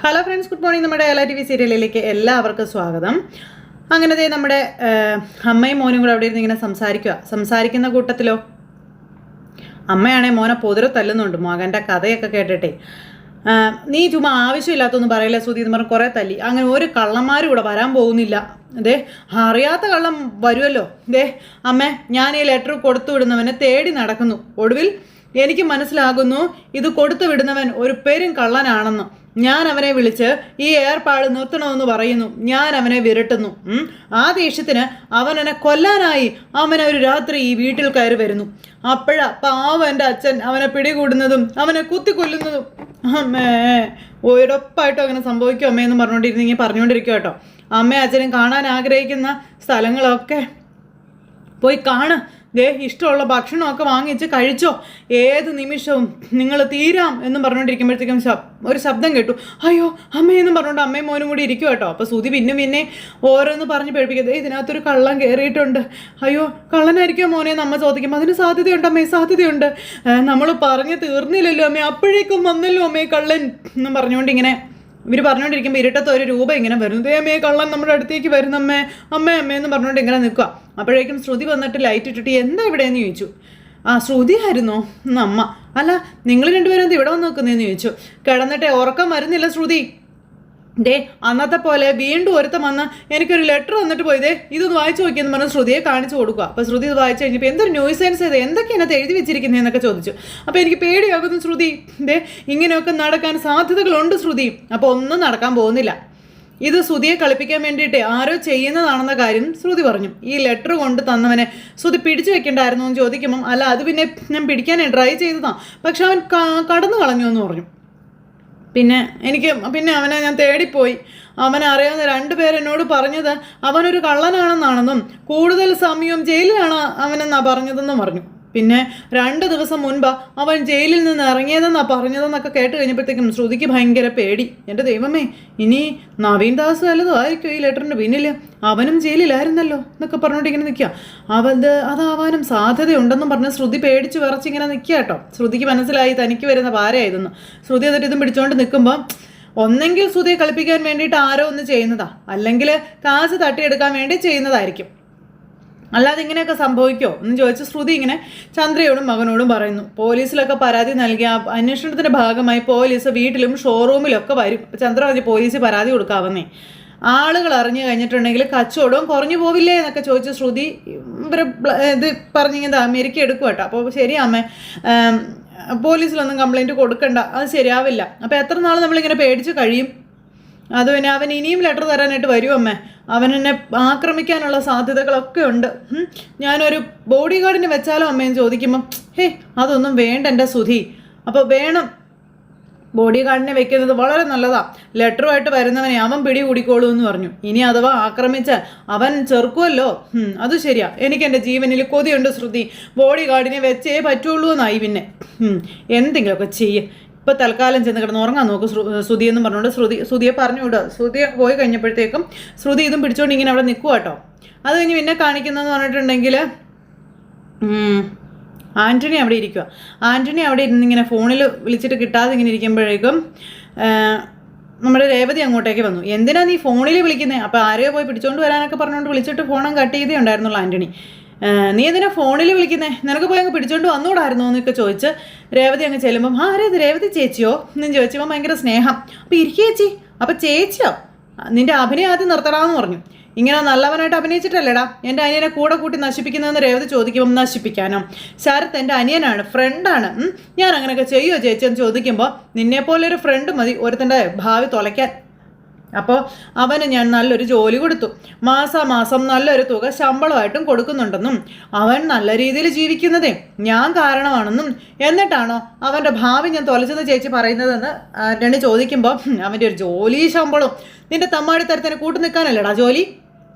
Hello friends, good morning. നമ്മുടെ എല TV സീരിയലിലേക്ക് എല്ലാവർക്കും സ്വാഗതം. അങ്ങനത്തെ നമ്മുടെ അമ്മയും മോനും കൂടെ അവിടെ ഇരുന്ന് ഇങ്ങനെ സംസാരിക്കുന്ന കൂട്ടത്തിലോ അമ്മയാണെ മോനെ പൊതിരെ തല്ലുന്നുണ്ട്. മകൻ്റെ കഥയൊക്കെ കേട്ടിട്ടെ നീ ചുമ്മാ ആവശ്യമില്ലാത്തൊന്നും പറയില്ല ശ്രുതി എന്ന് പറഞ്ഞ് കുറേ തല്ലി. അങ്ങനെ ഒരു കള്ളന്മാരും ഇവിടെ വരാൻ പോകുന്നില്ല. അതെ, അറിയാത്ത കള്ളം വരുമല്ലോ. ദേ അമ്മേ, ഞാൻ ഈ ലെറ്റർ കൊടുത്തു വിടുന്നവനെ തേടി നടക്കുന്നു. ഒടുവിൽ എനിക്ക് മനസ്സിലാകുന്നു ഇത് കൊടുത്തു വിടുന്നവൻ ഒരു പേരും കള്ളനാണെന്ന്. ഞാൻ അവനെ വിളിച്ച് ഈ ഏർപ്പാട് നിർത്തണമെന്ന് പറയുന്നു. ഞാൻ അവനെ വിരട്ടുന്നു. ആ ദേഷ്യത്തിന് അവൻ എന്നെ കൊല്ലാനായി അവനെ ഒരു രാത്രി ഈ വീട്ടിൽ കയറി വരുന്നു. പാവം എൻ്റെ അച്ഛൻ അവനെ പിടികൂടുന്നതും അവനെ കുത്തിക്കൊല്ലുന്നതും. അമ്മേ, ഉറപ്പായിട്ടും അങ്ങനെ സംഭവിക്കും അമ്മയെന്ന് പറഞ്ഞുകൊണ്ടിരിക്കുക കേട്ടോ. അമ്മയും അച്ഛനും കാണാൻ ആഗ്രഹിക്കുന്ന സ്ഥലങ്ങളൊക്കെ പോയി ദേ ഇഷ്ടമുള്ള ഭക്ഷണമൊക്കെ വാങ്ങിച്ച് കഴിച്ചോ, ഏത് നിമിഷവും നിങ്ങൾ തീരാം എന്നും പറഞ്ഞുകൊണ്ടിരിക്കുമ്പോഴത്തേക്കും ഒരു ശബ്ദം കേട്ടു. അയ്യോ അമ്മയെന്നും പറഞ്ഞുകൊണ്ട് അമ്മയും മോനും കൂടി ഇരിക്കും കേട്ടോ. അപ്പോൾ ശ്രുതി പിന്നെ ഓരോന്ന് പറഞ്ഞ് പേടിപ്പിക്കുന്നത്. ഇതിനകത്തൊരു കള്ളൻ കയറിയിട്ടുണ്ട്. അയ്യോ കള്ളനായിരിക്കുമോ മോനെ എന്ന് അമ്മ ചോദിക്കുമ്പോൾ അതിന് സാധ്യതയുണ്ട് അമ്മേ, സാധ്യതയുണ്ട്. നമ്മൾ പറഞ്ഞു തീർന്നില്ലല്ലോ അമ്മേ, അപ്പോഴേക്കും വന്നല്ലോ അമ്മേ കള്ളൻ എന്നും പറഞ്ഞുകൊണ്ട് ഇവർ പറഞ്ഞുകൊണ്ടിരിക്കുമ്പോൾ ഇരുട്ടത്ത് ഒരു രൂപ ഇങ്ങനെ വരുന്നു. അമ്മേ കള്ളൻ നമ്മുടെ അടുത്തേക്ക് വരുന്നമ്മേ, അമ്മേ എന്ന് പറഞ്ഞുകൊണ്ട് ഇങ്ങനെ നിൽക്കുക. അപ്പോഴേക്കും ശ്രുതി വന്നിട്ട് ലൈറ്റ് ഇട്ടിട്ട് എന്താ ഇവിടെയെന്ന് ചോദിച്ചു. ശ്രുതി ആയിരുന്നോ അമ്മ? അല്ല നിങ്ങൾ രണ്ടുപേരും ഇവിടെ വന്ന് നിൽക്കുന്നതെന്ന് ചോദിച്ചു. കിടന്നിട്ടേ ഉറക്കം വരുന്നില്ല ശ്രുതി. ഡേ അന്നത്തെ പോലെ വീണ്ടും ഒരുത്തം വന്ന് എനിക്കൊരു ലെറ്റർ വന്നിട്ട് പോയതേ, ഇതൊന്ന് വായിച്ചു നോക്കിയെന്ന് പറഞ്ഞ് ശ്രുതിയെ കാണിച്ചു കൊടുക്കുക. അപ്പോൾ ശ്രുതി ഇത് വായിച്ചു കഴിഞ്ഞപ്പോൾ എന്തൊരു ന്യൂസൻസ് ചെയ്ത് എന്തൊക്കെ അതിനകത്ത് എഴുതി വെച്ചിരിക്കുന്നതെന്നൊക്കെ ചോദിച്ചു. അപ്പോൾ എനിക്ക് പേടിയാകുന്നു ശ്രുതി. ഡേ ഇങ്ങനെയൊക്കെ നടക്കാൻ സാധ്യതകളുണ്ട് ശ്രുതി. അപ്പോൾ ഒന്നും നടക്കാൻ പോകുന്നില്ല. ഇത് ശ്രുതിയെ കളിപ്പിക്കാൻ വേണ്ടിയിട്ട് ആരോ ചെയ്യുന്നതാണെന്ന കാര്യം ശ്രുതി പറഞ്ഞു. ഈ ലെറ്റർ കൊണ്ട് തന്നവനെ ശ്രുതി പിടിച്ചു വെക്കേണ്ടായിരുന്നു എന്ന് ചോദിക്കുമ്പം അല്ല അത് പിന്നെ ഞാൻ പിടിക്കാനേ ട്രൈ ചെയ്തതാണ്, പക്ഷെ അവൻ കടന്നു കളഞ്ഞു എന്ന് പറഞ്ഞു. പിന്നെ അവനെ ഞാൻ തേടിപ്പോയി. അവനറിയാവുന്ന 2 പേരെന്നോട് പറഞ്ഞത് അവനൊരു കള്ളനാണെന്നാണെന്നും കൂടുതൽ സമയം ജയിലിലാണ് അവനെന്നാണ് പറഞ്ഞതെന്നും പറഞ്ഞു. പിന്നെ 2 ദിവസം മുൻപ് അവൻ ജയിലിൽ നിന്ന് ഇറങ്ങിയതെന്നാണ് പറഞ്ഞതെന്നൊക്കെ കേട്ട് കഴിഞ്ഞപ്പോഴത്തേക്കും ശ്രുതിക്ക് ഭയങ്കര പേടി. എൻ്റെ ദൈവമേ, ഇനി നവീൻ ദാസ് വല്ലതും ആയിരിക്കും ഈ ലെറ്ററിൻ്റെ പിന്നിൽ. അവനും ജയിലിലായിരുന്നല്ലോ എന്നൊക്കെ പറഞ്ഞുകൊണ്ട് ഇങ്ങനെ നിൽക്കുക. അതാവാനും സാധ്യതയുണ്ടെന്നും പറഞ്ഞ് ശ്രുതി പേടിച്ച് വിറച്ചിങ്ങനെ നിൽക്കുക കേട്ടോ. ശ്രുതിക്ക് മനസ്സിലായി തനിക്ക് വരുന്ന ഭാരമായിരുന്നു. ശ്രുതി എന്നിട്ട് ഇതും പിടിച്ചുകൊണ്ട് നിൽക്കുമ്പോൾ ഒന്നെങ്കിൽ ശ്രുതിയെ കളിപ്പിക്കാൻ വേണ്ടിയിട്ട് ആരോ ഒന്ന് ചെയ്യുന്നതാ, അല്ലെങ്കിൽ കാശ് തട്ടിയെടുക്കാൻ വേണ്ടി ചെയ്യുന്നതായിരിക്കും. അല്ലാതെ ഇങ്ങനെയൊക്കെ സംഭവിക്കുമോ എന്ന് ചോദിച്ച ശ്രുതി ഇങ്ങനെ ചന്ദ്രയോടും മകനോടും പറയുന്നു. പോലീസിലൊക്കെ പരാതി നൽകിയ അന്വേഷണത്തിൻ്റെ ഭാഗമായി പോലീസ് വീട്ടിലും ഷോറൂമിലൊക്കെ വരും. ചന്ദ്ര പറഞ്ഞ് പോലീസ് പരാതി കൊടുക്കാവുന്നേ, ആളുകൾ അറിഞ്ഞു കഴിഞ്ഞിട്ടുണ്ടെങ്കിൽ കച്ചവടവും കുറഞ്ഞു പോവില്ലേ എന്നൊക്കെ ചോദിച്ച ശ്രുതി ഇത് പറഞ്ഞിങ്ങനെ അമേരിക്ക എടുക്കും കേട്ടോ. അപ്പോൾ ശരി അമ്മേ, പോലീസിലൊന്നും കംപ്ലൈൻറ്റ് കൊടുക്കണ്ട, അത് ശരിയാവില്ല. അപ്പോൾ എത്ര നാൾ നമ്മളിങ്ങനെ പേടിച്ച് കഴിയും? അത് പിന്നെ അവൻ ഇനിയും ലെറ്റർ തരാനായിട്ട് വരും അമ്മേ. അവൻ എന്നെ ആക്രമിക്കാനുള്ള സാധ്യതകളൊക്കെ ഉണ്ട്. ഞാനൊരു ബോഡി ഗാർഡിനെ വെച്ചാലോ അമ്മയെന്ന് ചോദിക്കുമ്പം അതൊന്നും വേണ്ട എൻ്റെ സുധി. അപ്പോൾ വേണം, ബോഡി ഗാർഡിനെ വെക്കുന്നത് വളരെ നല്ലതാണ്. ലെറ്ററുമായിട്ട് വരുന്നവനെ അവൻ പിടി കൂടിക്കോളൂ എന്ന് പറഞ്ഞു. ഇനി അഥവാ ആക്രമിച്ചാൽ അവൻ ചെറുക്കുമല്ലോ. അത് ശരിയാ, എനിക്ക് എൻ്റെ ജീവനിൽ കൊതിയുണ്ട് ശ്രുതി. ബോഡി ഗാർഡിനെ വെച്ചേ പറ്റുള്ളൂ എന്നായി. പിന്നെ എന്തെങ്കിലുമൊക്കെ ചെയ്യേ. ഇപ്പോൾ തൽക്കാലം ചെന്ന് കിടന്ന് ഉറങ്ങാൻ നോക്കും ശ്രുതി എന്ന് പറഞ്ഞുകൊണ്ട് ശ്രുതിയെ പറഞ്ഞു വിടുക. ശ്രുതിയെ പോയി കഴിഞ്ഞപ്പോഴത്തേക്കും ശ്രുതി ഇതും പിടിച്ചുകൊണ്ട് ഇങ്ങനെ അവിടെ നിൽക്കുക കേട്ടോ. അത് കഴിഞ്ഞ് പിന്നെ കാണിക്കുന്നതെന്ന് പറഞ്ഞിട്ടുണ്ടെങ്കിൽ ആൻ്റണി അവിടെ ഇരിക്കുക. ആൻ്റണി അവിടെ ഇരുന്നിങ്ങനെ ഫോണിൽ വിളിച്ചിട്ട് കിട്ടാതെ ഇങ്ങനെ ഇരിക്കുമ്പോഴേക്കും നമ്മുടെ രേവതി അങ്ങോട്ടേക്ക് വന്നു. എന്തിനാ നീ ഫോണിൽ വിളിക്കുന്നത്? അപ്പോൾ ആരെയോ പോയി പിടിച്ചുകൊണ്ട് വരാനൊക്കെ പറഞ്ഞുകൊണ്ട് വിളിച്ചിട്ട് ഫോണും കട്ട് ചെയ്തേ ഉണ്ടായിരുന്നുള്ളൂ ആൻ്റണി. നീ എന്തിനാ ഫോണിൽ വിളിക്കുന്നേ? നിനക്ക് പോയി അങ്ങ് പിടിച്ചോണ്ട് വന്നുകൂടായിരുന്നോ എന്നൊക്കെ ചോദിച്ച് രേവതി അങ്ങ് ചെല്ലുമ്പം ആരേത് രേവതി ചേച്ചിയോ എന്നും ചോദിച്ചപ്പോൾ ഭയങ്കര സ്നേഹം. അപ്പോൾ ഇരിക്കുക ചേച്ചി. അപ്പോൾ ചേച്ചിയോ നിൻ്റെ അഭിനയം ആദ്യം നിർത്തടാന്ന് പറഞ്ഞു. ഇങ്ങനെ നല്ലവനായിട്ട് അഭിനയിച്ചിട്ടല്ലേടാ എൻ്റെ അനിയനെ കൂടെ കൂട്ടി നശിപ്പിക്കുന്നതെന്ന് രേവതി ചോദിക്കുമ്പം നശിപ്പിക്കാനോ? ശരത്ത് എൻ്റെ അനിയനാണ്, ഫ്രണ്ടാണ്. ഞാൻ അങ്ങനെയൊക്കെ ചെയ്യുമോ ചേച്ചി എന്ന് ചോദിക്കുമ്പോൾ നിന്നെപ്പോലൊരു ഫ്രണ്ട് മതി ഒരുത്തൻ്റെ ഭാവി തുലയ്ക്കാൻ. അപ്പോൾ അവന് ഞാൻ നല്ലൊരു ജോലി കൊടുത്തു. മാസാമാസം നല്ലൊരു തുക ശമ്പളമായിട്ടും കൊടുക്കുന്നുണ്ടെന്നും അവൻ നല്ല രീതിയിൽ ജീവിക്കുന്നതേ ഞാൻ കാരണമാണെന്നും എന്നിട്ടാണോ അവൻ്റെ ഭാവി ഞാൻ തൊലച്ചെന്ന് ചേച്ചി പറയുന്നതെന്ന് ആൻ്റണി ചോദിക്കുമ്പോൾ അവൻ്റെ ഒരു ജോലി ശമ്പളം നിൻ്റെ തമ്മാടിത്തരത്തിന് കൂട്ടു നിൽക്കാനല്ലേടാ ജോലി.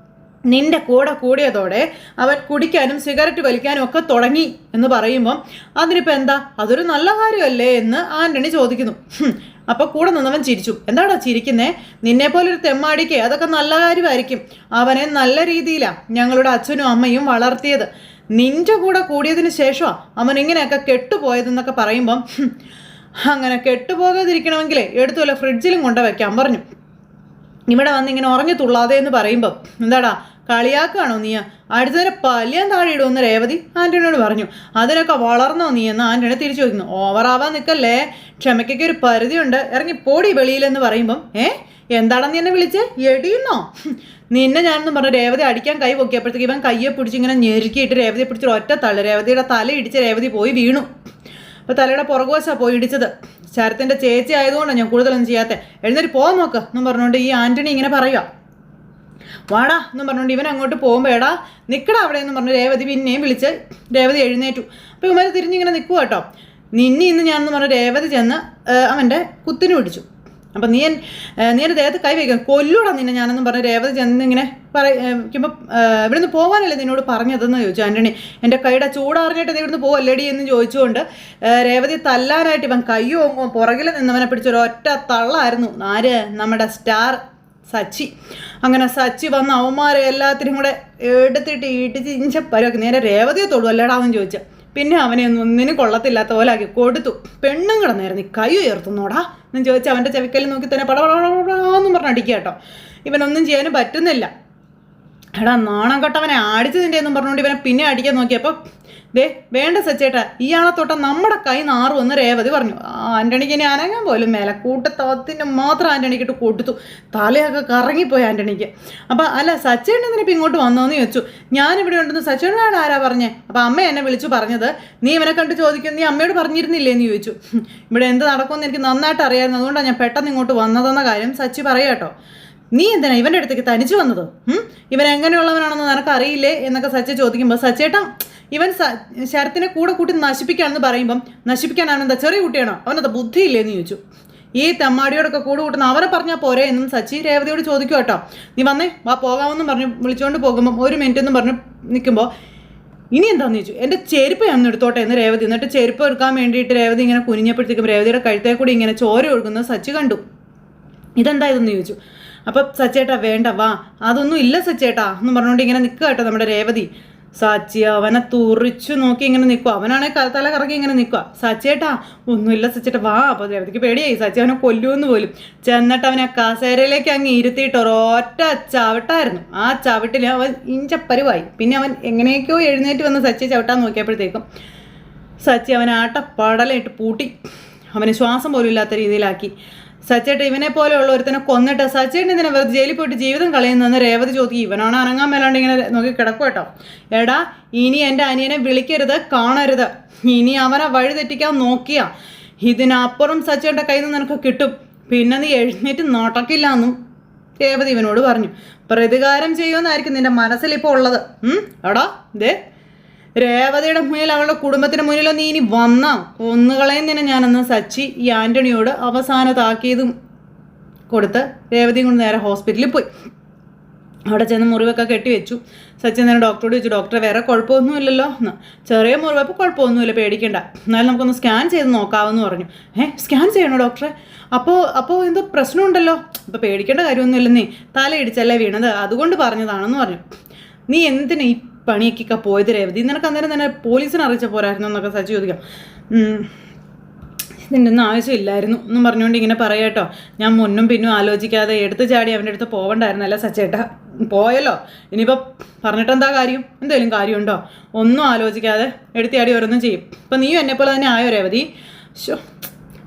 നിന്റെ കൂടെ കൂടിയതോടെ അവൻ കുടിക്കാനും സിഗരറ്റ് വലിക്കാനും ഒക്കെ തുടങ്ങി എന്ന് പറയുമ്പം അതിനിപ്പോൾ എന്താ, അതൊരു നല്ല കാര്യമല്ലേ എന്ന് ആൻ്റണി ചോദിക്കുന്നു. അപ്പോൾ കൂടെ നിന്നവൻ ചിരിച്ചു. എന്താടാ ചിരിക്കുന്നേ? നിന്നെപ്പോലൊരു തെമ്മാടിക്ക് അതൊക്കെ നല്ല കാര്യമായിരിക്കും. അവനെ നല്ല രീതിയിലാണ് ഞങ്ങളുടെ അച്ഛനും അമ്മയും വളർത്തിയത്. നിൻ്റെ കൂടെ കൂടിയതിന് ശേഷമാണ് അവൻ ഇങ്ങനെയൊക്കെ കെട്ടുപോയതെന്നൊക്കെ പറയുമ്പം അങ്ങനെ കെട്ടുപോകാതിരിക്കണമെങ്കിലേ എടുത്തുമല്ല ഫ്രിഡ്ജിലും കൊണ്ട് വയ്ക്കാൻ പറഞ്ഞു. ഇവിടെ വന്ന് ഇങ്ങനെ ഉറങ്ങി തുള്ളാതെ എന്ന് പറയുമ്പോൾ എന്താടാ കളിയാക്കാണോ നീ? അടുത്തതിനെ പല്ലിയാൻ താഴെ ഇടുമെന്ന് രേവതി ആൻ്റണിയോട് പറഞ്ഞു. അതിനൊക്കെ വളർന്നോ നീ എന്ന് ആൻ്റണി തിരിച്ചു ചോദിക്കുന്നു. ഓവറാവാൻ നിൽക്കല്ലേ, ക്ഷമയ്ക്കൊക്കെ ഒരു പരിധിയുണ്ട്, ഇറങ്ങി പോടി വെളിയിലെന്ന് പറയുമ്പം എന്താണെന്ന് എന്നെ വിളിച്ച് എടിയുന്നോ നിന്നെ ഞാനെന്ന് പറഞ്ഞു രേവതി അടിക്കാൻ കൈ പൊക്കിയപ്പോഴത്തേക്ക് ഇവൻ കയ്യെ പിടിച്ച് ഇങ്ങനെ ഞെരുക്കിയിട്ട് രേവതിയെ പിടിച്ച് ഒറ്റ തള്ളു. രേവതിയുടെ തല ഇടിച്ച് രേവതി പോയി വീണു. അപ്പോൾ തലയുടെ പുറകുവശമാണ് പോയി ഇടിച്ചത്. ശരത്തിൻ്റെ ചേച്ചി ആയതുകൊണ്ടാണ് ഞാൻ കൂടുതലൊന്നും ചെയ്യാത്തത്. എഴുന്നേറ്റ് പോകാൻ നോക്ക് എന്നും പറഞ്ഞുകൊണ്ട് ഈ ആൻ്റണി ഇങ്ങനെ പറയുക. വാടാ എന്നും പറഞ്ഞുകൊണ്ട് ഇവൻ അങ്ങോട്ട് പോകുമ്പോൾ എടാ നിൽക്കടാ അവിടെ എന്ന് പറഞ്ഞു രേവതി പിന്നെയും വിളിച്ച് രേവതി എഴുന്നേറ്റു. അപ്പോൾ ഇവന്മാർ തിരിഞ്ഞിങ്ങനെ നിൽക്കുക കേട്ടോ. ഇന്ന് ഞാനെന്ന് പറഞ്ഞു രേവതി ചെന്ന് അവൻ്റെ കുത്തിന് പിടിച്ചു. അപ്പം നീ എൻ്റെ ദേഹത്ത് കൈ വയ്ക്കാം, കൊല്ലൂടാ നിന്നെ ഞാനെന്നും പറഞ്ഞ് രേവതി ചെന്ന് ഇങ്ങനെ പറയുമ്പോൾ ഇവിടെ നിന്ന് പോകാനല്ലേ നിന്നോട് പറഞ്ഞതെന്ന് ചോദിച്ചു ആൻ്റണി. എൻ്റെ കൈയുടെ ചൂടറിഞ്ഞിട്ട് നീ ഇവിടുന്ന് പോവല്ലേടി എന്ന് ചോദിച്ചുകൊണ്ട് രേവതി തല്ലാനായിട്ട് ഇവൻ കയ്യോ പുറകിൽ നിന്നവനെ പിടിച്ചൊരൊറ്റ തള്ളായിരുന്നു ആര്, നമ്മുടെ സ്റ്റാർ സച്ചി. അങ്ങനെ സച്ചി വന്ന് അവന്മാരെ എല്ലാത്തിനും കൂടെ എടുത്തിട്ട് ഇടിച്ച് ഇഞ്ച പരുവാക്കി നേരെ രേവതിയെ തൊടു അല്ലേടാവെന്ന് ചോദിച്ചു. പിന്നെ അവനെ ഒന്നിനും കൊള്ളത്തില്ലാത്ത പോലെ ആക്കി കൊടുത്തു. പെണ്ണും കൂടെ നേരെ നീ കൈ ഉയർത്തുന്നോടാ എന്ന് ചോദിച്ചാൽ അവൻ്റെ ചെവിക്കൽ നോക്കി തന്നെ പടപടാന്നും പറഞ്ഞ് അടിക്കുക കേട്ടോ. ഇവനൊന്നും ചെയ്യാനും പറ്റുന്നില്ല. എടാ നാണം കെട്ടവനെ അടിച്ചതിൻ്റെ എന്നും പറഞ്ഞുകൊണ്ട് ഇവനെ പിന്നെ അടിക്കാൻ നോക്കിയപ്പോൾ വേണ്ട സച്ചേട്ടാ ഇയാളെ തൊട്ട നമ്മുടെ കൈ നാറുമെന്ന് രേവതി പറഞ്ഞു. ആൻ്റണിക്ക് ഇനി അനങ്ങാൻ പോലും മേലെ കൂട്ടത്തത്തിന് മാത്രം ആൻ്റണിക്കിട്ട് കൊടുത്തു. തലയൊക്കെ കറങ്ങിപ്പോയി ആൻ്റണിക്ക്. അപ്പം അല്ല സച്ചേട്ടൻ എന്തിനിപ്പോൾ ഇങ്ങോട്ട് വന്നോന്ന് ചോദിച്ചു. ഞാനിവിടെ ഉണ്ടെന്ന് സച്ചേട്ടനോട് ആരാ പറഞ്ഞേ? അപ്പം അമ്മ എന്നെ വിളിച്ചു പറഞ്ഞത്. നീ ഇവനെ കണ്ട് ചോദിക്കും നീ അമ്മയോട് പറഞ്ഞിരുന്നില്ലേ എന്ന് ചോദിച്ചു. ഇവിടെ എന്ത് നടക്കുമെന്ന് എനിക്ക് നന്നായിട്ട് അറിയാമായിരുന്നു, അതുകൊണ്ടാണ് ഞാൻ പെട്ടെന്ന് ഇങ്ങോട്ട് വന്നതെന്ന കാര്യം സച്ചി പറയാം കേട്ടോ. നീ എന്തിനാ ഇവൻ്റെ അടുത്തേക്ക് തനിച്ചു വന്നത്? ഇവൻ എങ്ങനെയുള്ളവനാണെന്ന് നിനക്കറിയില്ലേ എന്നൊക്കെ സച്ചി ചോദിക്കുമ്പോൾ സച്ചേട്ടാ ഇവൻ ശരത്തിനെ കൂടെ കൂട്ടി നശിപ്പിക്കുകയാണെന്ന് പറയുമ്പം നശിപ്പിക്കാനാണെന്താ ചെറിയ കുട്ടിയാണോ, അവനത് ബുദ്ധിയില്ലേന്ന് ചോദിച്ചു. ഈ തെമ്മാടിയോടൊക്കെ കൂടെ കൂട്ടുന്ന അവരെ പറഞ്ഞാൽ പോരെ എന്നും സച്ചി രേവതിയോട് ചോദിക്കും കേട്ടോ. നീ വന്നേ വാ പോകാമെന്നും പറഞ്ഞു വിളിച്ചുകൊണ്ട് പോകുമ്പം 1 മിനിറ്റ് എന്നും പറഞ്ഞ് നിൽക്കുമ്പോൾ ഇനി എന്താണെന്ന് ചോദിച്ചു. എൻ്റെ ചെരുപ്പ് ഞാൻ എടുത്തോട്ടെ എന്ന് രേവതി. എന്നിട്ട് ചെരുപ്പ് എടുക്കാൻ വേണ്ടിയിട്ട് രേവതി ഇങ്ങനെ കുനിഞ്ഞപ്പോഴത്തേക്കും രേവതിയുടെ കഴുത്തേ കൂടി ഇങ്ങനെ ചോര ഒഴുകുന്നത് സച്ചി കണ്ടു. ഇതെന്താ ഇതെന്ന് ചോദിച്ചു. അപ്പം സച്ചേട്ടാ വേണ്ട വാ അതൊന്നും ഇല്ല സച്ചേട്ടാ എന്നും പറഞ്ഞുകൊണ്ട് ഇങ്ങനെ നിൽക്കുക കേട്ടോ നമ്മുടെ രേവതി. സച്ചി അവനെ തുറിച്ചു നോക്കി ഇങ്ങനെ നിൽക്കുക. അവനാണെങ്കിൽ തല കറക്കി ഇങ്ങനെ നിൽക്കുക. സച്ചേട്ടാ ഒന്നുമില്ല സച്ചേട്ടാ വാ. അപ്പോൾ രേവതിക്ക് പേടിയായി സച്ചി അവനെ കൊല്ലുമെന്ന് പോലും. ചെന്നിട്ട് അവനെ കസേരയിലേക്ക് അങ്ങ് ഇരുത്തിയിട്ട് ഒരൊറ്റ ചവിട്ടായിരുന്നു. ആ ചവിട്ടിൽ അവൻ ഇഞ്ചപ്പരുവായി. പിന്നെ അവൻ എങ്ങനെയൊക്കെയോ എഴുന്നേറ്റ് വന്ന് സച്ചി ചവിട്ടാൻ നോക്കിയപ്പോഴത്തേക്കും സച്ചി അവനെ ആട്ടപ്പടലായിട്ട് പൂട്ടി അവന് ശ്വാസം പോലും ഇല്ലാത്ത രീതിയിലാക്കി. സച്ചേട്ടൻ ഇവനെ പോലെയുള്ള ഒരുത്തനെ കൊന്നിട്ട് സച്ചേട്ടൻ ഇതിനെ വെറുതെ ജയിലിൽ പോയിട്ട് ജീവിതം കളയുന്നതെന്ന് രേവതി ചോദിക്കും. ഇവനാണ് അനങ്ങാൻ മേലാണ്ട് ഇങ്ങനെ നോക്കി കിടക്കും കേട്ടോ. എടാ ഇനി എൻ്റെ അനിയനെ വിളിക്കരുത് കാണരുത്. ഇനി അവനെ വഴി തെറ്റിക്കാൻ നോക്കിയാ ഇതിനപ്പുറം സച്ചേട്ടൻ്റെ കയ്യിൽ നിന്ന് നിനക്ക് കിട്ടും. പിന്നെ നീ എഴുന്നേറ്റ് നടക്കില്ല എന്നും രേവതി ഇവനോട് പറഞ്ഞു. പ്രതികാരം ചെയ്യുമെന്നായിരിക്കും നിന്റെ മനസ്സിലിപ്പോൾ ഉള്ളത്. എടാ രേവതിയുടെ മുന്നിൽ അവളുടെ കുടുംബത്തിന് മുന്നിലോ നീ ഇനി വന്നാ കൊന്നുകളയും തന്നെ ഞാനെന്ന് സച്ചി ഈ ആൻ്റണിയോട് അവസാന താക്കീതും കൊടുത്ത് രേവതിയും കൊണ്ട് നേരെ ഹോസ്പിറ്റലിൽ പോയി. അവിടെ ചെന്ന് മുറിവൊക്കെ കെട്ടിവെച്ചു. സച്ചി നേരെ ഡോക്ടറോട് ചോദിച്ചു, ഡോക്ടറെ വേറെ കുഴപ്പമൊന്നുമില്ലല്ലോ എന്ന്. ചെറിയ മുറിവപ്പോൾ കുഴപ്പമൊന്നുമില്ല, പേടിക്കണ്ട, എന്നാലും നമുക്കൊന്ന് സ്കാൻ ചെയ്ത് നോക്കാമെന്ന് പറഞ്ഞു. സ്കാൻ ചെയ്യണോ ഡോക്ടറെ? അപ്പോൾ എന്തോ പ്രശ്നമുണ്ടല്ലോ. അപ്പോൾ പേടിക്കേണ്ട കാര്യമൊന്നുമില്ലെന്നേ, തലയിടിച്ചല്ലേ വീണത്, അതുകൊണ്ട് പറഞ്ഞതാണെന്ന് പറഞ്ഞു. നീ എന്തിനാ ഈ പണിയൊക്കെ പോയത് രേവതി? നിനക്ക് അന്നേരം തന്നെ പോലീസിനെ അറിയിച്ച പോരായിരുന്നു എന്നൊക്കെ സച്ചി ചോദിക്കാം. ഇതിൻ്റെ ഒന്നും ആവശ്യമില്ലായിരുന്നു എന്നും പറഞ്ഞുകൊണ്ട് ഇങ്ങനെ പറയാട്ടോ. ഞാൻ മുന്നും പിന്നും ആലോചിക്കാതെ എടുത്ത് ചാടി അവൻ്റെ അടുത്ത് പോകണ്ടായിരുന്നല്ല സച്ചേട്ടാ. പോയല്ലോ, ഇനിയിപ്പോൾ പറഞ്ഞിട്ടെന്താ കാര്യം? എന്തെങ്കിലും കാര്യമുണ്ടോ? ഒന്നും ആലോചിക്കാതെ എടുത്ത് ചാടി ഓരോന്നും ചെയ്യും. ഇപ്പം നീയും എന്നെപ്പോലെ തന്നെ ആയോ രേവതി?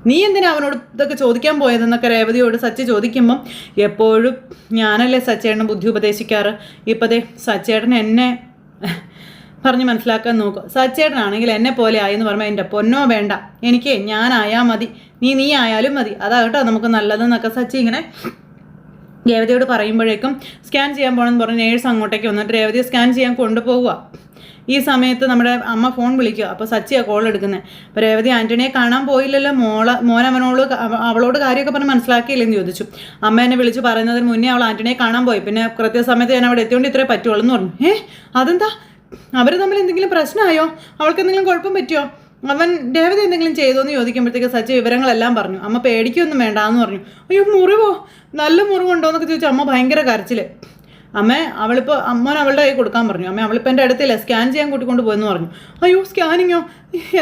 നീ എന്തിനാ അവനോട് ഇതൊക്കെ ചോദിക്കാൻ പോയതെന്നൊക്കെ രേവതിയോട് സച്ചി ചോദിക്കുമ്പം എപ്പോഴും ഞാനല്ലേ സച്ചേട്ടനെ ബുദ്ധി ഉപദേശിക്കാറ്. ഇപ്പോഴത്തെ സച്ചേട്ടൻ എന്നെ പറഞ്ഞ് മനസ്സിലാക്കാൻ നോക്കും. സച്ചേട്ടനാണെങ്കിൽ എന്നെ പോലെ ആയി എന്ന് പറയുമ്പോൾ എൻ്റെ പൊന്നോ വേണ്ട, എനിക്ക് ഞാനായാൽ മതി, നീ ആയാലും മതി, അതാ കേട്ടോ നമുക്ക് നല്ലതെന്നൊക്കെ സച്ചി ഇങ്ങനെ രേവതിയോട് പറയുമ്പോഴേക്കും സ്കാൻ ചെയ്യാൻ പോകണമെന്ന് പറഞ്ഞ് നേഴ്സ് അങ്ങോട്ടേക്ക് വന്നിട്ട് രേവതിയെ സ്കാൻ ചെയ്യാൻ കൊണ്ടുപോവുക. ഈ സമയത്ത് നമ്മുടെ അമ്മ ഫോൺ വിളിക്കുക. അപ്പോൾ സച്ചിയാണ് കോൾ എടുക്കുന്നത്. അപ്പോൾ രേവതി ആൻ്റണിയെ കാണാൻ പോയില്ലല്ലോ, മോൻ അവളോട് കാര്യമൊക്കെ പറഞ്ഞ് മനസ്സിലാക്കിയില്ലെന്ന് ചോദിച്ചു. അമ്മ എന്നെ വിളിച്ച് പറയുന്നതിന് മുന്നേ അവൾ ആൻ്റണിയെ കാണാൻ പോയി, പിന്നെ കൃത്യസമയത്ത് ഞാൻ അവിടെ എത്തിയോണ്ട് ഇത്രേ പറ്റുള്ളൂ എന്ന് പറഞ്ഞു. അതെന്താ? അവർ തമ്മിൽ എന്തെങ്കിലും പ്രശ്നമായോ? അവൾക്ക് എന്തെങ്കിലും കുഴപ്പം പറ്റിയോ? അവൻ രേവതി എന്തെങ്കിലും ചെയ്തോ എന്ന് ചോദിക്കുമ്പോഴത്തേക്ക് സച്ചി വിവരങ്ങളെല്ലാം പറഞ്ഞു. അമ്മ പേടിക്കൊന്നും വേണ്ട എന്ന് പറഞ്ഞു. അയ്യോ മുറിവോ? നല്ല മുറിവുണ്ടോ എന്നൊക്കെ ചോദിച്ചു. അമ്മ ഭയങ്കര കരച്ചിൽ. അമ്മ അവളിപ്പോൾ അമ്മോൻ അവളുടെ കൈ കൊടുക്കാൻ പറഞ്ഞു. അമ്മ അവളിപ്പോൾ എൻ്റെ അടുത്തില്ല, സ്കാൻ ചെയ്യാൻ കൂട്ടിക്കൊണ്ട് പോയെന്ന് പറഞ്ഞു. അയ്യോ സ്കാനിങ്ങോ,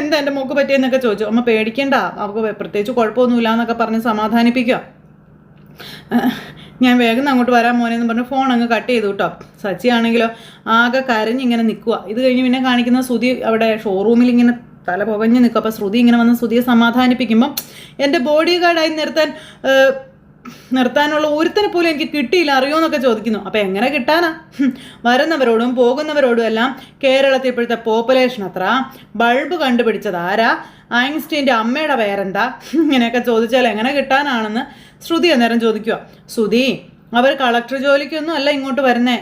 എന്താ എൻ്റെ മോക്ക് പറ്റിയെന്നൊക്കെ ചോദിച്ചു. അമ്മ പേടിക്കേണ്ട, അവൾക്ക് പ്രത്യേകിച്ച് കുഴപ്പമൊന്നുമില്ല എന്നൊക്കെ പറഞ്ഞ് സമാധാനിപ്പിക്കുക. ഞാൻ വേഗം അങ്ങോട്ട് വരാൻ മോനെന്ന് പറഞ്ഞ് ഫോൺ അങ്ങ് കട്ട് ചെയ്തു കേട്ടോ. സച്ചിയാണെങ്കിലോ ആകെ കരഞ്ഞിങ്ങനെ നിൽക്കുക. ഇത് കഴിഞ്ഞ് പിന്നെ കാണിക്കുന്ന ശ്രുതി അവിടെ ഷോറൂമിൽ ഇങ്ങനെ തല പുകഞ്ഞ് നിൽക്കും. അപ്പോൾ ശ്രുതി ഇങ്ങനെ വന്ന് ശ്രുതിയെ സമാധാനിപ്പിക്കുമ്പം എൻ്റെ ബോഡി ഗാർഡായി നിർത്താനുള്ള ഒരുത്തനെ പോലും എനിക്ക് കിട്ടിയില്ല, അറിയുമെന്നൊക്കെ ചോദിക്കുന്നു. അപ്പോൾ എങ്ങനെ കിട്ടാനാ? വരുന്നവരോടും പോകുന്നവരോടും എല്ലാം കേരളത്തിൽ ഇപ്പോഴത്തെ പോപ്പുലേഷൻ എത്ര, ബൾബ് കണ്ടുപിടിച്ചത് ആരാ, ഐൻസ്റ്റീൻ്റെ അമ്മയുടെ പേരെന്താ, ഇങ്ങനെയൊക്കെ ചോദിച്ചാൽ എങ്ങനെ കിട്ടാനാണെന്ന് ശ്രുതി അന്നേരം ചോദിക്കുക. ശ്രുതി, അവർ കളക്ടർ ജോലിക്കൊന്നും അല്ല ഇങ്ങോട്ട് വരുന്നേ,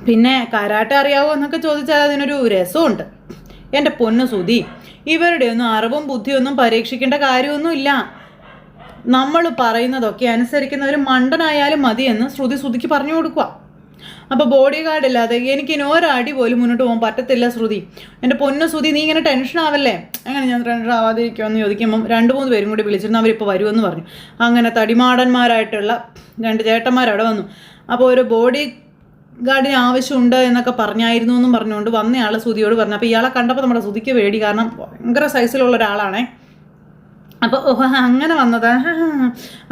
പിന്നെ കരാട്ടെ അറിയാവോ എന്നൊക്കെ ചോദിച്ചാൽ അതിനൊരു രസമുണ്ട്. എൻ്റെ പൊന്നു ശ്രുതി, ഇവരുടെ ഒന്നും അറിവും ബുദ്ധിയൊന്നും പരീക്ഷിക്കേണ്ട കാര്യമൊന്നുമില്ല. നമ്മൾ പറയുന്നതൊക്കെ അനുസരിക്കുന്ന ഒരു മണ്ടനായാലും മതിയെന്ന് ശ്രുതിക്ക് പറഞ്ഞു കൊടുക്കുക. അപ്പോൾ ബോഡി ഗാർഡ് ഇല്ലാതെ എനിക്കിനി ഒരടി പോലും മുന്നോട്ട് പോകാൻ പറ്റത്തില്ല ശ്രുതി. എൻ്റെ പൊന്നു ശ്രുതി, നീ ഇങ്ങനെ ടെൻഷൻ ആവല്ലേ. അങ്ങനെ ഞാൻ ടെൻഷൻ ആവാതിരിക്കുമെന്ന് ചോദിക്കുമ്പം 2-3 പേരും കൂടി വിളിച്ചിരുന്നു. അവരിപ്പോൾ വരുമെന്ന് പറഞ്ഞു. അങ്ങനെ തടിമാടന്മാരായിട്ടുള്ള 2 ചേട്ടന്മാരവിടെ വന്നു. അപ്പോൾ ഒരു ബോഡി ഗാർഡിന് ആവശ്യമുണ്ട് എന്നൊക്കെ പറഞ്ഞായിരുന്നു എന്നും പറഞ്ഞുകൊണ്ട് വന്നയാൾ ശ്രുതിയോട് പറഞ്ഞു. അപ്പോൾ ഇയാളെ കണ്ടപ്പോൾ നമ്മുടെ ശ്രുതിക്ക് പേടി, കാരണം ഭയങ്കര സൈസിലുള്ള ഒരാളാണേ. അപ്പോൾ അങ്ങനെ വന്നതാ,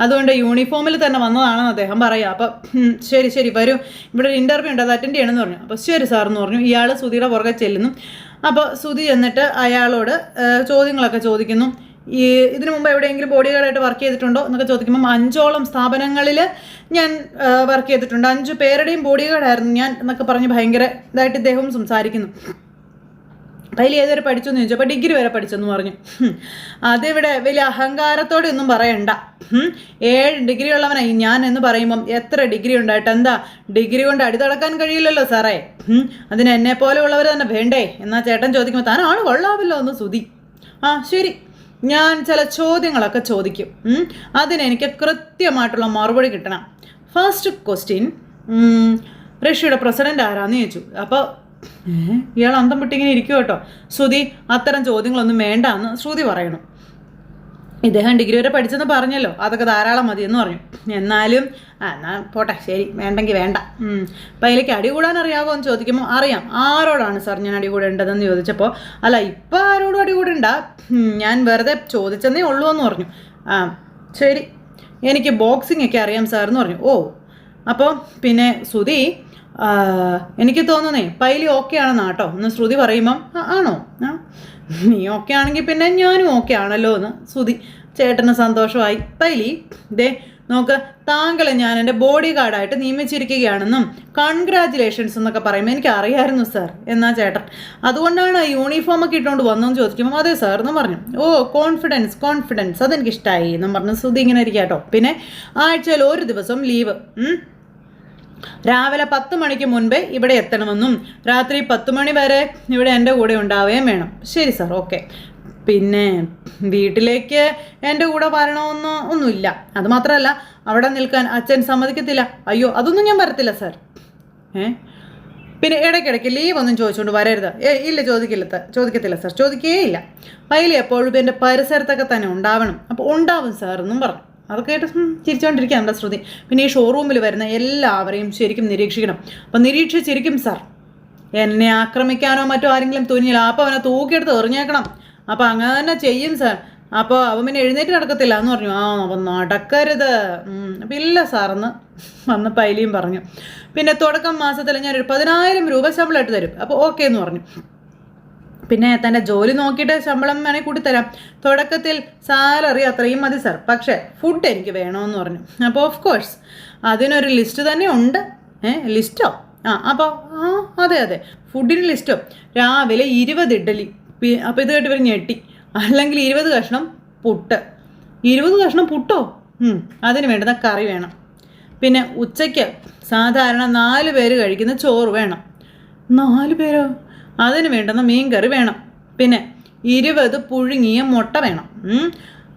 അതുകൊണ്ട് യൂണിഫോമിൽ തന്നെ വന്നതാണെന്ന് അദ്ദേഹം പറയാം. അപ്പോൾ ശരി വരൂ, ഇവിടെ ഒരു ഇൻ്റർവ്യൂ ഉണ്ട്, അത് അറ്റൻഡ് ചെയ്യണമെന്ന് പറഞ്ഞു. അപ്പോൾ ശരി സാർ എന്ന് പറഞ്ഞു. ഇയാൾ ശ്രുതിയുടെ പുറകെ ചെല്ലുന്നു. അപ്പോൾ ശ്രുതി എന്നിട്ട് അയാളോട് ചോദ്യങ്ങളൊക്കെ ചോദിക്കുന്നു. ഇതിനു മുമ്പ് എവിടെയെങ്കിലും ബോഡി ഗാർഡായിട്ട് വർക്ക് ചെയ്തിട്ടുണ്ടോ എന്നൊക്കെ ചോദിക്കുമ്പം 5ഓളം സ്ഥാപനങ്ങളിൽ ഞാൻ വർക്ക് ചെയ്തിട്ടുണ്ട്, 5 പേരുടെയും ബോഡി ഗാർഡായിരുന്നു ഞാൻ എന്നൊക്കെ പറഞ്ഞ് ഭയങ്കര ഇതായിട്ട് ഇദ്ദേഹവും സംസാരിക്കുന്നു. അതിൽ ഏതുവരെ പഠിച്ചു എന്ന് ചോദിച്ചു. അപ്പോൾ ഡിഗ്രി വരെ പഠിച്ചെന്ന് പറഞ്ഞു. അതിവിടെ വലിയ അഹങ്കാരത്തോടെ ഒന്നും പറയണ്ട. 7 ഡിഗ്രി ഉള്ളവനായി ഞാൻ എന്ന് പറയുമ്പം എത്ര ഡിഗ്രി ഉണ്ടായിട്ട് എന്താ, ഡിഗ്രി കൊണ്ട് അടി തടക്കാൻ കഴിയില്ലല്ലോ സാറേ, അതിന് എന്നെ പോലെ ഉള്ളവർ തന്നെ വേണ്ടേ എന്നാ ചേട്ടൻ ചോദിക്കുമ്പോൾ താൻ ആൾ കൊള്ളാമല്ലോ ഒന്ന് ശ്രുതി. ശരി, ഞാൻ ചില ചോദ്യങ്ങളൊക്കെ ചോദിക്കും, അതിനെനിക്ക് കൃത്യമായിട്ടുള്ള മറുപടി കിട്ടണം. ഫസ്റ്റ് ക്വസ്റ്റ്യൻ, റഷ്യയുടെ പ്രസിഡന്റ് ആരാന്ന് ചോദിച്ചു. അപ്പോൾ ഇയാൾ അന്തം വിട്ടിങ്ങനെ ഇരിക്കും കേട്ടോ. ശ്രുതി, അത്തരം ചോദ്യങ്ങളൊന്നും വേണ്ട എന്ന് ശ്രുതി പറയണം. ഇദ്ദേഹം ഡിഗ്രി വരെ പഠിച്ചെന്ന് പറഞ്ഞല്ലോ, അതൊക്കെ ധാരാളം മതി എന്ന് പറഞ്ഞു. എന്നാലും എന്നാൽ പോട്ടെ, ശരി, വേണ്ടെങ്കിൽ വേണ്ട. അപ്പം അതിലേക്ക് അടികൂടാൻ അറിയാമോ എന്ന് ചോദിക്കുമ്പോൾ അറിയാം. ആരോടാണ് സാർ ഞാൻ അടികൂടേണ്ടതെന്ന് ചോദിച്ചപ്പോൾ അല്ല ഇപ്പം ആരോടും അടികൂടണ്ട, ഞാൻ വെറുതെ ചോദിച്ചെന്നേ ഉള്ളൂ എന്ന് പറഞ്ഞു. ശരി, എനിക്ക് ബോക്സിംഗ് ഒക്കെ അറിയാം സാർ എന്ന് പറഞ്ഞു. അപ്പോൾ പിന്നെ ശ്രുതി, എനിക്ക് തോന്നുന്നേ പൈലി ഓക്കെ ആണെന്നാ കേട്ടോ എന്ന് ശ്രുതി പറയുമ്പം ആണോ, നീ ഓക്കെ ആണെങ്കിൽ പിന്നെ ഞാനും ഓക്കെ ആണല്ലോ എന്ന് ശ്രുതി. ചേട്ടന് സന്തോഷമായി. പൈലി, ദേ നോക്ക്, താങ്കളെ ഞാൻ എൻ്റെ ബോഡി ഗാർഡായിട്ട് നിയമിച്ചിരിക്കുകയാണെന്നും കൺഗ്രാജുലേഷൻസ് എന്നൊക്കെ പറയുമ്പോൾ എനിക്ക് അറിയാമായിരുന്നു സാർ എന്നാ ചേട്ടൻ. അതുകൊണ്ടാണ് യൂണിഫോമൊക്കെ ഇട്ടുകൊണ്ട് വന്നതെന്ന് ചോദിക്കുമ്പോൾ അതെ സാർ എന്ന് പറഞ്ഞു. കോൺഫിഡൻസ് അതെനിക്കിഷ്ടമായി എന്നും പറഞ്ഞു ശ്രുതി ഇങ്ങനെ ഇരിക്കുക കേട്ടോ. പിന്നെ ആഴ്ചയിൽ ഒരു ദിവസം ലീവ്, രാവിലെ 10 മണിക്ക് മുൻപേ ഇവിടെ എത്തണമെന്നും രാത്രി 10 മണി വരെ ഇവിടെ എൻ്റെ കൂടെ ഉണ്ടാവുകയും വേണം. ശരി സാർ, ഓക്കെ. പിന്നെ വീട്ടിലേക്ക് എൻ്റെ കൂടെ ഒന്നുമില്ല. അതുമാത്രമല്ല അവിടെ നിൽക്കാൻ അച്ഛൻ സമ്മതിക്കത്തില്ല. അയ്യോ അതൊന്നും ഞാൻ വരത്തില്ല സാർ. പിന്നെ ഇടയ്ക്കിടയ്ക്ക് ലീവ് ഒന്നും ചോദിച്ചുകൊണ്ട് വരരുത്. ഇല്ല, ചോദിക്കത്തില്ല സാർ, ചോദിക്കുകയില്ല. പൈലി എപ്പോഴും എൻ്റെ പരിസരത്തൊക്കെ തന്നെ ഉണ്ടാവണം. അപ്പോൾ ഉണ്ടാവും സാർ എന്നും പറഞ്ഞു. അതൊക്കെ ആയിട്ട് ചിരിച്ചുകൊണ്ടിരിക്കുക നമ്മുടെ ശ്രുതി. പിന്നെ ഈ ഷോറൂമിൽ വരുന്ന എല്ലാവരെയും ശരിക്കും നിരീക്ഷിക്കണം. അപ്പം നിരീക്ഷിച്ചിരിക്കും സാർ. എന്നെ ആക്രമിക്കാനോ മറ്റോ ആരെങ്കിലും തുനിയില്ല, അപ്പോൾ അവനെ തൂക്കിയെടുത്ത് എറിഞ്ഞേക്കണം. അപ്പോൾ അങ്ങനെ തന്നെ ചെയ്യും സാർ. അപ്പോൾ അവൻ പിന്നെ എഴുന്നേറ്റ് നടക്കത്തില്ല എന്ന് പറഞ്ഞു. അപ്പം നടക്കരുത്. അപ്പം ഇല്ല സാറെന്ന് വന്ന് പൈലിയും പറഞ്ഞു. പിന്നെ തുടക്കം മാസത്തിൽ ഞാനൊരു 10,000 രൂപ ശമ്പളമായിട്ട് തരും. അപ്പോൾ ഓക്കെ എന്ന് പറഞ്ഞു. പിന്നെ തൻ്റെ ജോലി നോക്കിയിട്ട് ശമ്പളം വേണമെങ്കിൽ കൂട്ടി തരാം. തുടക്കത്തിൽ സാലറി അത്രയും മതി സാർ, പക്ഷേ ഫുഡ് എനിക്ക് വേണമെന്ന് പറഞ്ഞു. അപ്പോൾ ഓഫ് കോഴ്സ് അതിനൊരു ലിസ്റ്റ് തന്നെ ഉണ്ട്. ലിസ്റ്റോ? അപ്പോൾ അതെ ഫുഡിന് ലിസ്റ്റോ. രാവിലെ 20 ഇഡ്ഡലി. അപ്പോൾ ഇത് കേട്ട് ഇവർ ഞെട്ടി. അല്ലെങ്കിൽ 20 കഷ്ണം പുട്ട്. 20 കഷ്ണം പുട്ടോ? അതിന് വേണ്ടുന്ന കറി വേണം. പിന്നെ ഉച്ചയ്ക്ക് സാധാരണ 4 പേര് കഴിക്കുന്ന ചോറ് വേണം. 4 പേരോ? അതിന് വേണ്ടുന്ന മീൻ കറി വേണം. പിന്നെ 20 പുഴുങ്ങിയ മുട്ട വേണം.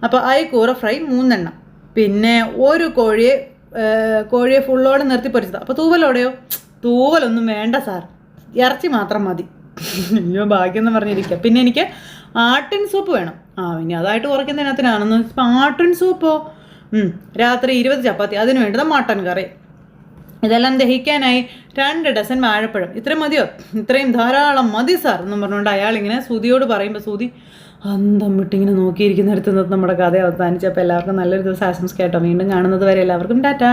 അപ്പോൾ അയക്കൂറ ഫ്രൈ 3 എണ്ണം. പിന്നെ ഒരു കോഴിയെ ഫുള്ളോടെ നിർത്തി പൊരിച്ചത്. അപ്പോൾ തൂവലോടെയോ? തൂവലൊന്നും വേണ്ട സാർ, ഇറച്ചി മാത്രം മതി. അയ്യോ ഭാഗ്യം എന്ന് പറഞ്ഞിരിക്കുക. പിന്നെ എനിക്ക് ആട്ടിൻ സൂപ്പ് വേണം. ഇനി അതായിട്ട് കുറയ്ക്കുന്നതിനകത്തിനാണെന്ന്. ഇപ്പം ആട്ടിൻ സൂപ്പോ? രാത്രി 20 ചപ്പാത്തി, അതിന് വേണ്ടത് മട്ടൻ കറി. ഇതെല്ലാം ദഹിക്കാനായി 2 ഡസൻ വാഴപ്പഴം. ഇത്രയും മതിയോ? ഇത്രയും ധാരാളം മതി സാർ എന്നും പറഞ്ഞുകൊണ്ട് അയാളിങ്ങനെ സുധിയോട് പറയുമ്പോൾ സുധി അന്തം വിട്ടിങ്ങനെ നോക്കിയിരിക്കുന്നിടത്ത് നമ്മുടെ കഥ അവസാനിച്ചപ്പോൾ എല്ലാവർക്കും നല്ലൊരു ദിവസം ആശംസിക്കാം കേട്ടോ. വീണ്ടും കാണുന്നത് വരെ എല്ലാവർക്കും ടാറ്റാ.